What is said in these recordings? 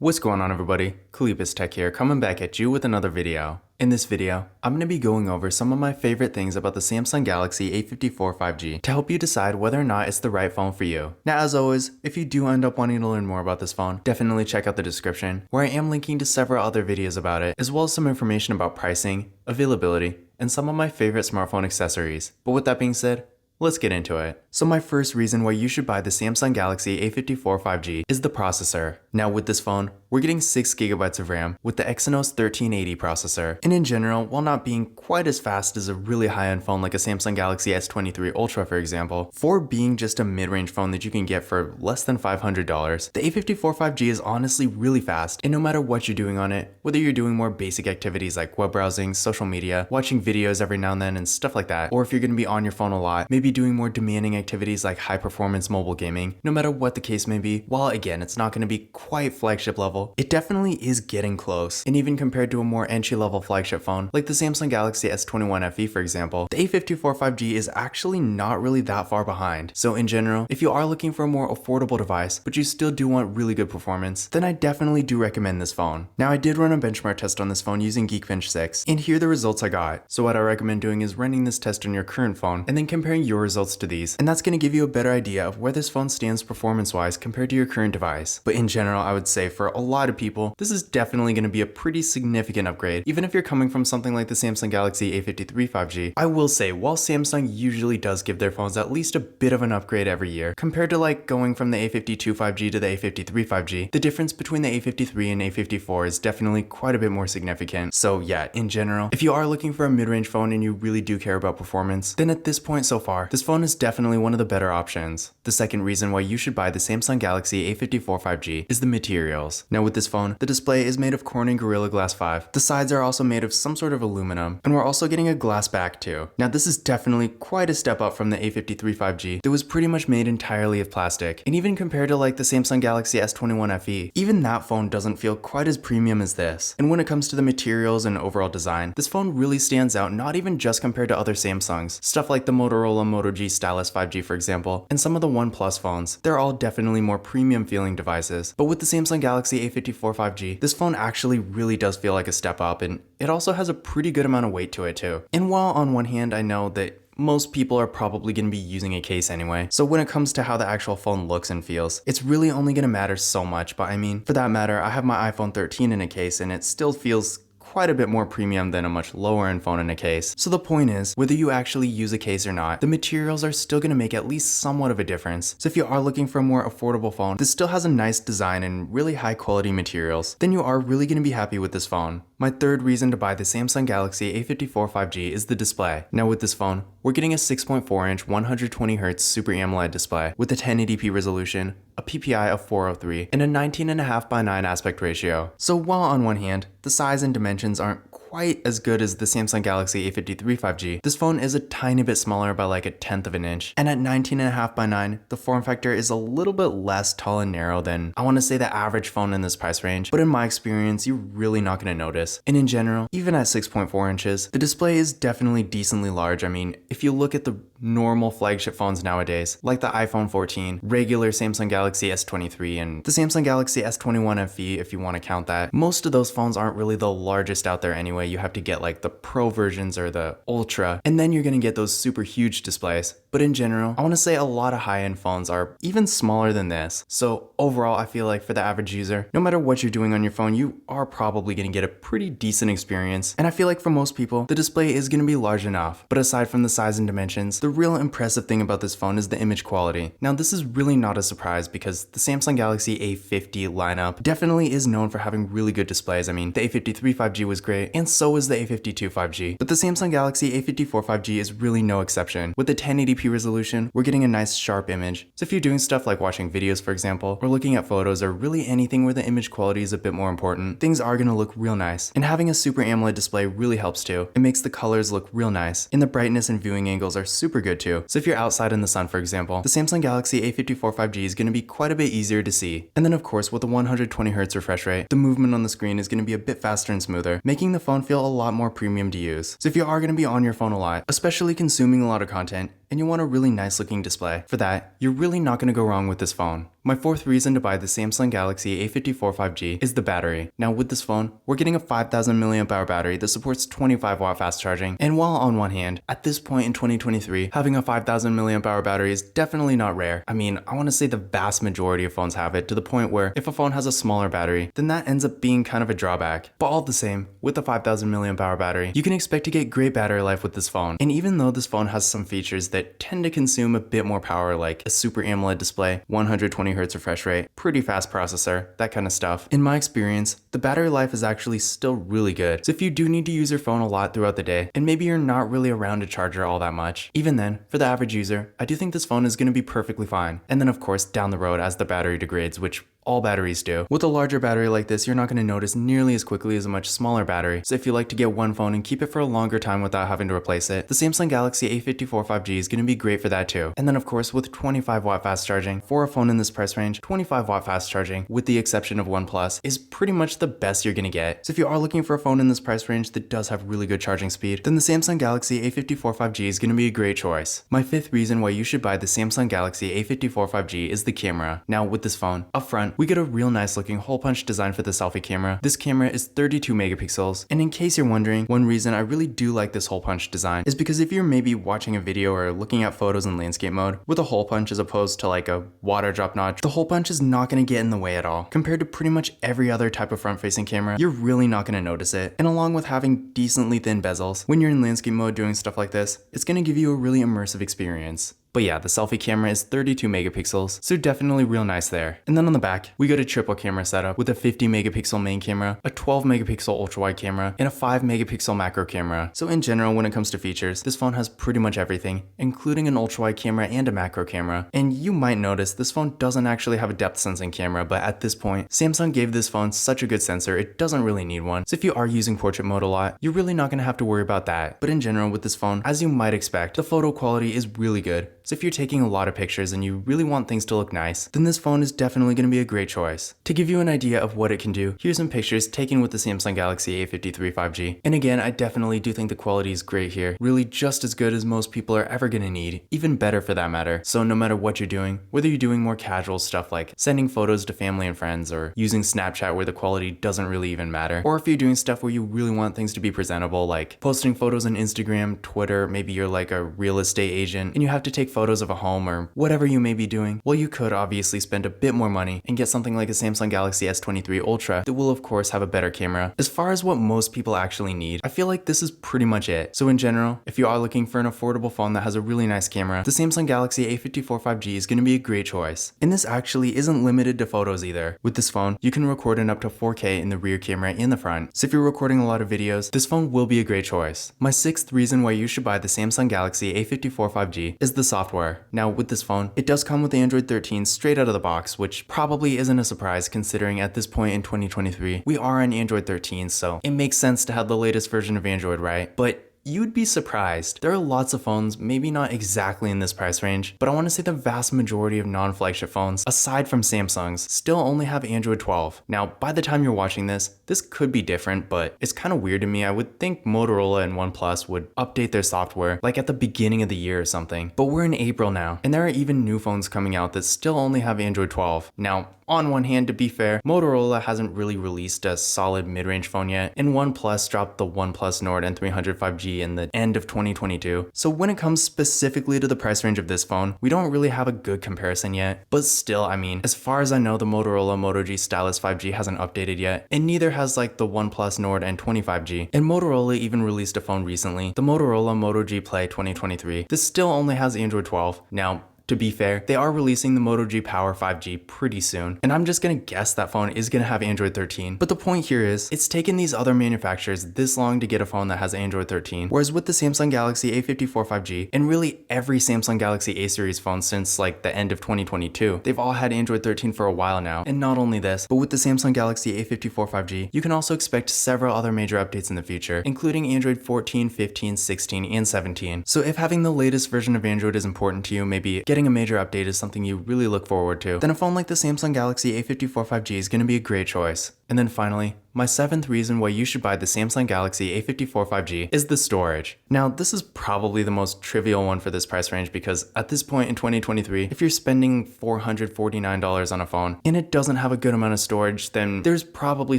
What's going on, everybody? Kalibus Tech here, coming back at you with another video. In this video, I'm going to be going over some of my favorite things about the Samsung Galaxy A54 5G to help you decide whether or not it's the right phone for you. Now, as always, if you do end up wanting to learn more about this phone, definitely check out the description, where I am linking to several other videos about it, as well as some information about pricing, availability, and some of my favorite smartphone accessories. But with that being said, let's get into it. So my first reason why you should buy the Samsung Galaxy A54 5G is the processor. Now with this phone, we're getting 6GB of RAM with the Exynos 1380 processor. And in general, while not being quite as fast as a really high-end phone like a Samsung Galaxy S23 Ultra for example, for being just a mid-range phone that you can get for less than $500, the A54 5G is honestly really fast. And no matter what you're doing on it, whether you're doing more basic activities like web browsing, social media, watching videos every now and then and stuff like that, or if you're going to be on your phone a lot, maybe doing more demanding activities like high-performance mobile gaming, no matter what the case may be, while again, it's not going to be quite flagship level, it definitely is getting close. And even compared to a more entry-level flagship phone, like the Samsung Galaxy S21 FE for example, the A54 5G is actually not really that far behind. So in general, if you are looking for a more affordable device, but you still do want really good performance, then I definitely do recommend this phone. Now I did run a benchmark test on this phone using Geekbench 6, and here are the results I got. So what I recommend doing is running this test on your current phone, and then comparing your results to these, and that's going to give you a better idea of where this phone stands performance-wise compared to your current device. But in general, I would say for a lot of people, this is definitely going to be a pretty significant upgrade, even if you're coming from something like the Samsung Galaxy A53 5G. I will say, while Samsung usually does give their phones at least a bit of an upgrade every year, compared to like going from the A52 5G to the A53 5G, the difference between the A53 and A54 is definitely quite a bit more significant. So yeah, in general, if you are looking for a mid-range phone and you really do care about performance, then at this point so far, this phone is definitely one of the better options. The second reason why you should buy the Samsung Galaxy A54 5G is the materials. Now with this phone, the display is made of Corning Gorilla Glass 5. The sides are also made of some sort of aluminum, and we're also getting a glass back too. Now this is definitely quite a step up from the A53 5G that was pretty much made entirely of plastic. And even compared to like the Samsung Galaxy S21 FE, even that phone doesn't feel quite as premium as this. And when it comes to the materials and overall design, this phone really stands out, not even just compared to other Samsungs. Stuff like the Motorola Moto G Stylus 5G for example, and some of the OnePlus phones, they're all definitely more premium feeling devices. But with the Samsung Galaxy A54 5G, this phone actually really does feel like a step up, and it also has a pretty good amount of weight to it too. And while on one hand I know that most people are probably going to be using a case anyway, so when it comes to how the actual phone looks and feels, it's really only going to matter so much. But I mean, for that matter, I have my iPhone 13 in a case and it still feels quite a bit more premium than a much lower end phone in a case. So the point is, whether you actually use a case or not, the materials are still going to make at least somewhat of a difference. So if you are looking for a more affordable phone that still has a nice design and really high quality materials, then you are really going to be happy with this phone. My third reason to buy the Samsung Galaxy A54 5G is the display. Now with this phone, we're getting a 6.4-inch 120Hz Super AMOLED display with a 1080p resolution, a PPI of 403, and a 19.5:9 aspect ratio. So while on one hand, the size and dimensions aren't quite as good as the Samsung Galaxy A53 5G, this phone is a tiny bit smaller by like 1/10 of an inch. And at 19.5:9, the form factor is a little bit less tall and narrow than, I want to say, the average phone in this price range. But in my experience, you're really not going to notice. And in general, even at 6.4 inches, the display is definitely decently large. I mean, if you look at the normal flagship phones nowadays, like the iPhone 14, regular Samsung Galaxy S23, and the Samsung Galaxy S21 FE if you want to count that, most of those phones aren't really the largest out there anyway. You have to get like the Pro versions or the Ultra, and then you're going to get those super huge displays. But in general, I want to say a lot of high-end phones are even smaller than this. So overall, I feel like for the average user, no matter what you're doing on your phone, you are probably going to get a pretty decent experience. And I feel like for most people, the display is going to be large enough. But aside from the size and dimensions, the real impressive thing about this phone is the image quality. Now this is really not a surprise because the Samsung Galaxy A50 lineup definitely is known for having really good displays. I mean, the A53 5G was great, and so was the A52 5G. But the Samsung Galaxy A54 5G is really no exception. With the 1080p resolution, we're getting a nice sharp image. So if you're doing stuff like watching videos for example, or looking at photos, or really anything where the image quality is a bit more important, things are going to look real nice. And having a Super AMOLED display really helps too. It makes the colors look real nice, and the brightness and viewing angles are super good too. So if you're outside in the sun for example, the Samsung Galaxy A54 5G is going to be quite a bit easier to see. And then of course with the 120Hz refresh rate, the movement on the screen is going to be a bit faster and smoother, making the phone feel a lot more premium to use. So if you are going to be on your phone a lot, especially consuming a lot of content, and you want a really nice looking display, for that, you're really not going to go wrong with this phone. My fourth reason to buy the Samsung Galaxy A54 5G is the battery. Now with this phone, we're getting a 5000 mAh battery that supports 25 watt fast charging. And while on one hand, at this point in 2023, having a 5000 mAh battery is definitely not rare. I mean, I want to say the vast majority of phones have it, to the point where if a phone has a smaller battery, then that ends up being kind of a drawback. But all the same, with the 5000 mAh battery, you can expect to get great battery life with this phone. And even though this phone has some features that tend to consume a bit more power, like a Super AMOLED display, 120Hz refresh rate, pretty fast processor, that kind of stuff, in my experience, the battery life is actually still really good. So if you do need to use your phone a lot throughout the day, and maybe you're not really around to charge it all that much, even then, for the average user, I do think this phone is going to be perfectly fine. And then of course, down the road as the battery degrades, which all batteries do. With a larger battery like this, you're not going to notice nearly as quickly as a much smaller battery. So if you like to get one phone and keep it for a longer time without having to replace it, the Samsung Galaxy A54 5G is going to be great for that too. And then of course, with 25 watt fast charging, for a phone in this price range, 25 watt fast charging, with the exception of OnePlus, is pretty much the best you're going to get. So if you are looking for a phone in this price range that does have really good charging speed, then the Samsung Galaxy A54 5G is going to be a great choice. My fifth reason why you should buy the Samsung Galaxy A54 5G is the camera. Now with this phone, up front, we get a real nice looking hole punch design for the selfie camera. This camera is 32 megapixels, and in case you're wondering, one reason I really do like this hole punch design is because if you're maybe watching a video or looking at photos in landscape mode with a hole punch as opposed to like a water drop notch, the hole punch is not going to get in the way at all. Compared to pretty much every other type of front facing camera, you're really not going to notice it. And along with having decently thin bezels, when you're in landscape mode doing stuff like this, it's going to give you a really immersive experience. But yeah, the selfie camera is 32 megapixels, so definitely real nice there. And then on the back, we got a triple camera setup with a 50 megapixel main camera, a 12 megapixel ultra wide camera, and a 5 megapixel macro camera. So in general, when it comes to features, this phone has pretty much everything, including an ultra wide camera and a macro camera. And you might notice this phone doesn't actually have a depth sensing camera, but at this point, Samsung gave this phone such a good sensor, it doesn't really need one. So if you are using portrait mode a lot, you're really not going to have to worry about that. But in general, with this phone, as you might expect, the photo quality is really good. So if you're taking a lot of pictures and you really want things to look nice, then this phone is definitely going to be a great choice. To give you an idea of what it can do, here's some pictures taken with the Samsung Galaxy A53 5G. And again, I definitely do think the quality is great here. Really just as good as most people are ever going to need, even better for that matter. So no matter what you're doing, whether you're doing more casual stuff like sending photos to family and friends or using Snapchat where the quality doesn't really even matter, or if you're doing stuff where you really want things to be presentable like posting photos on Instagram, Twitter, maybe you're like a real estate agent and you have to take photos of a home or whatever you may be doing, well, you could obviously spend a bit more money and get something like a Samsung Galaxy S23 Ultra that will of course have a better camera. As far as what most people actually need, I feel like this is pretty much it. So in general, if you are looking for an affordable phone that has a really nice camera, the Samsung Galaxy A54 5G is going to be a great choice. And this actually isn't limited to photos either. With this phone, you can record in up to 4K in the rear camera and the front. So if you're recording a lot of videos, this phone will be a great choice. My sixth reason why you should buy the Samsung Galaxy A54 5G is the software. Now with this phone, it does come with Android 13 straight out of the box, which probably isn't a surprise considering at this point in 2023, we are on Android 13, so it makes sense to have the latest version of Android, right? But you'd be surprised. There are lots of phones, maybe not exactly in this price range, but I want to say the vast majority of non-flagship phones, aside from Samsung's, still only have Android 12. Now, by the time you're watching this could be different, but it's kind of weird to me. I would think Motorola and OnePlus would update their software like at the beginning of the year or something. But we're in April now, and there are even new phones coming out that still only have Android 12. Now, on one hand, to be fair, Motorola hasn't really released a solid mid-range phone yet, and OnePlus dropped the OnePlus Nord N300 5G in the end of 2022. So when it comes specifically to the price range of this phone, we don't really have a good comparison yet. But still, I mean, as far as I know, the Motorola Moto G Stylus 5G hasn't updated yet, and neither has like the OnePlus Nord N20 5G. And Motorola even released a phone recently, the Motorola Moto G Play 2023. This still only has Android 12. Now, to be fair, they are releasing the Moto G Power 5G pretty soon, and I'm just gonna guess that phone is gonna have Android 13. But the point here is, it's taken these other manufacturers this long to get a phone that has Android 13, whereas with the Samsung Galaxy A54 5G, and really every Samsung Galaxy A series phone since like the end of 2022, they've all had Android 13 for a while now. And not only this, but with the Samsung Galaxy A54 5G, you can also expect several other major updates in the future, including Android 14, 15, 16, and 17. So if having the latest version of Android is important to you, maybe getting a major update is something you really look forward to, then a phone like the Samsung Galaxy A54 5G is going to be a great choice. And then finally, my 7th reason why you should buy the Samsung Galaxy A54 5G is the storage. Now, this is probably the most trivial one for this price range because at this point in 2023, if you're spending $449 on a phone and it doesn't have a good amount of storage, then there's probably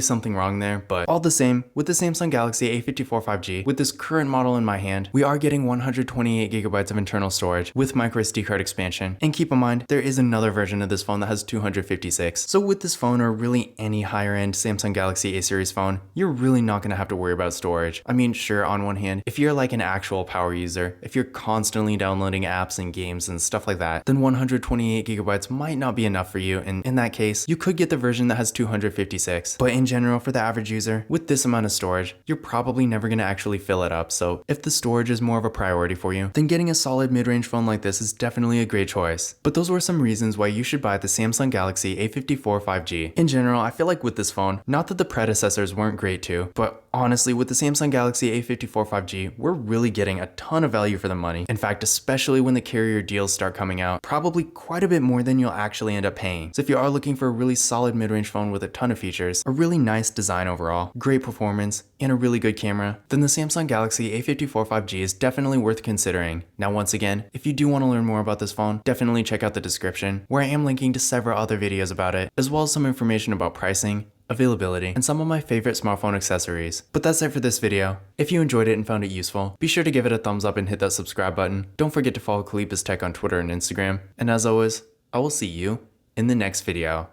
something wrong there. But all the same, with the Samsung Galaxy A54 5G, with this current model in my hand, we are getting 128 gigabytes of internal storage with microSD card expansion. And keep in mind, there is another version of this phone that has 256. So with this phone, or really any higher end Samsung Galaxy A series phone, you're really not going to have to worry about storage. I mean, sure, on one hand, if you're like an actual power user, if you're constantly downloading apps and games and stuff like that, then 128 gigabytes might not be enough for you, and in that case, you could get the version that has 256. But in general, for the average user, with this amount of storage, you're probably never going to actually fill it up. So if the storage is more of a priority for you, then getting a solid mid-range phone like this is definitely a great choice. But those were some reasons why you should buy the Samsung Galaxy A54 5G. In general, I feel like with this phone, not that the predecessors weren't great too, but honestly, with the Samsung Galaxy A54 5G, we're really getting a ton of value for the money. In fact, especially when the carrier deals start coming out, probably quite a bit more than you'll actually end up paying. So if you are looking for a really solid mid-range phone with a ton of features, a really nice design overall, great performance, and a really good camera, then the Samsung Galaxy A54 5G is definitely worth considering. Now, once again, if you do want to learn more about this phone, definitely check out the description, where I am linking to several other videos about it, as well as some information about pricing, availability, and some of my favorite smartphone accessories. But that's it for this video. If you enjoyed it and found it useful, be sure to give it a thumbs up and hit that subscribe button. Don't forget to follow Kalipis Tech on Twitter and Instagram. And as always, I will see you in the next video.